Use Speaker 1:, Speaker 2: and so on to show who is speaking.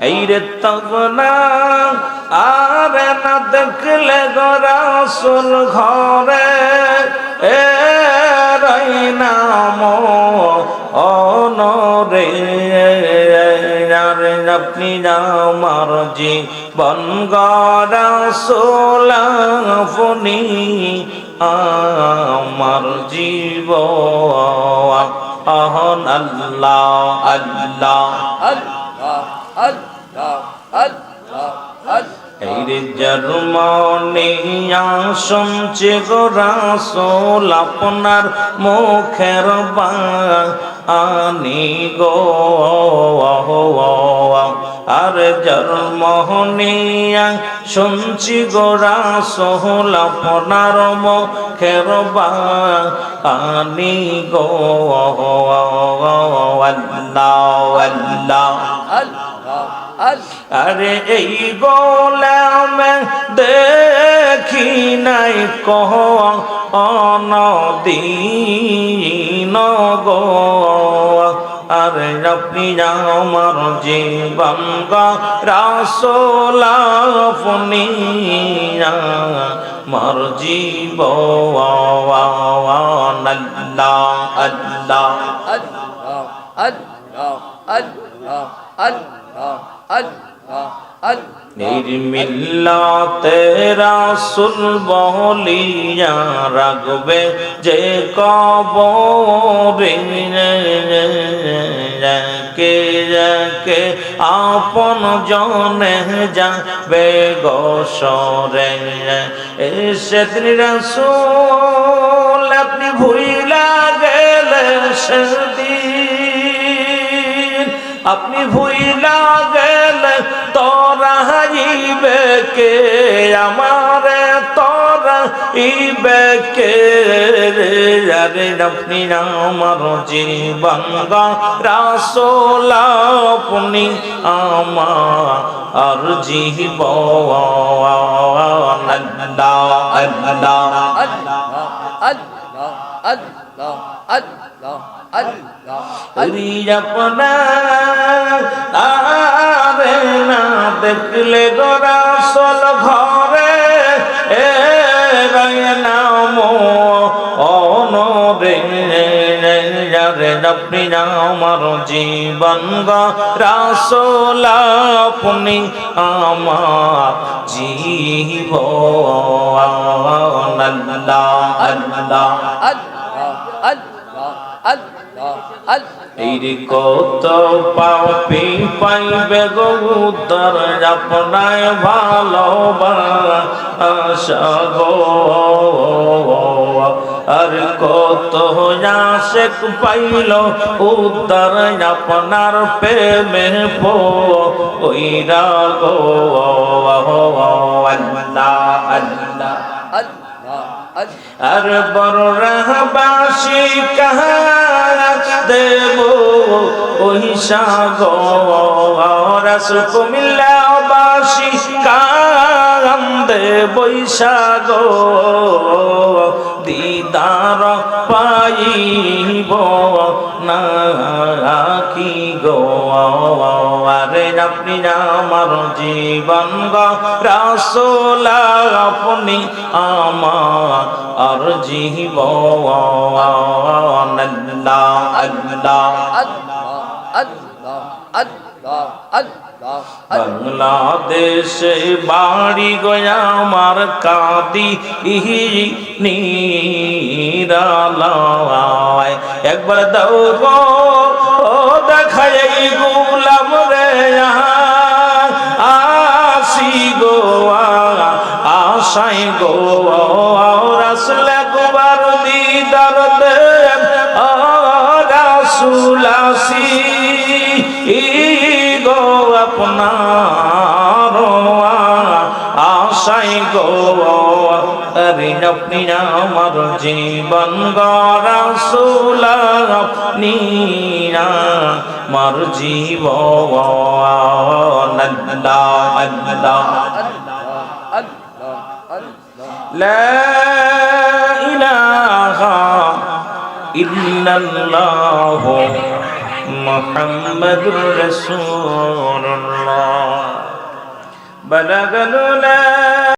Speaker 1: এই রে তবনা আর না দেখলে গো রাসূল ঘরে এ রাইনাম অনরে আপনি আমার জীবন গো রাসূল আপনি আমার জীবন আহন আল্লাহ আল্লাহ এই রে জার্মানিয়া শুনছে গো রাসূল আপনার মুখের বাণী গো আর জার্মানিয়া শুনছি গো রাসূল আপনার মুখের বাণী গো আল্লাহ আরে এই গোলাম দেখি নাই কহ অনদিন গো আরে আপনি আমার জীবন গো রাসূল আপনি আমার জীবন আল্লাহ আল্লাহ নির্মিল্লাতে রাসূল বলিয়া রাখবে যে কবরে কে কে আপন জনে যাবে গোসরে সেদিন রাসূল আপনি ভুইলা গেলেন সেদিন আপনি ভুইলা গেলে তোরা ইবে কে আমারে তোরা ইবে কে আরে আপনি আমার জীবন গো রাসূল আপনি আমার জীবন আল্লাহ আল্লাহ আরে না দেখলে গো রাসূল ঘরে এ রাইনাম অনরে আপনি আমার জীবন গো রাসূল আপনি আমার জীবন আল্লাহ এই কত পাপী পাইবে গো উদ্ধার আপনায় ভালোবাসা গো আর কত আশিক পাইল উদ্ধার আপনার প্রেমে পইরা গো আল্লাহ আল্লাহ আর বড় রাহবাসী কাহা দেব ওই সাগো রাসূল কুমিল্লাবাসী কাম দেব ওই সাগো দিদার পাইব না কি গো আরে আপনি আমার জীবন গো রাসূল আপনি আমার জীবন বাংলাদেশে বাড়ি গয়া আমার কাঁদি নিরালায় একবার দাও গো দেখাই গোলাম রে আসি গো আশাই গো রাসূল একবার দিদার দেন রাসূল আসি গো আপনার আশাই গো আরে আপনি আমার জীবন গো রাসূল আপনি আমার জীবন আল্লাহ আল্লাহ লা ইলাহা ইল্লাল্লাহ মুহাম্মাদুর রাসূলুল্লাহ। বালাগাল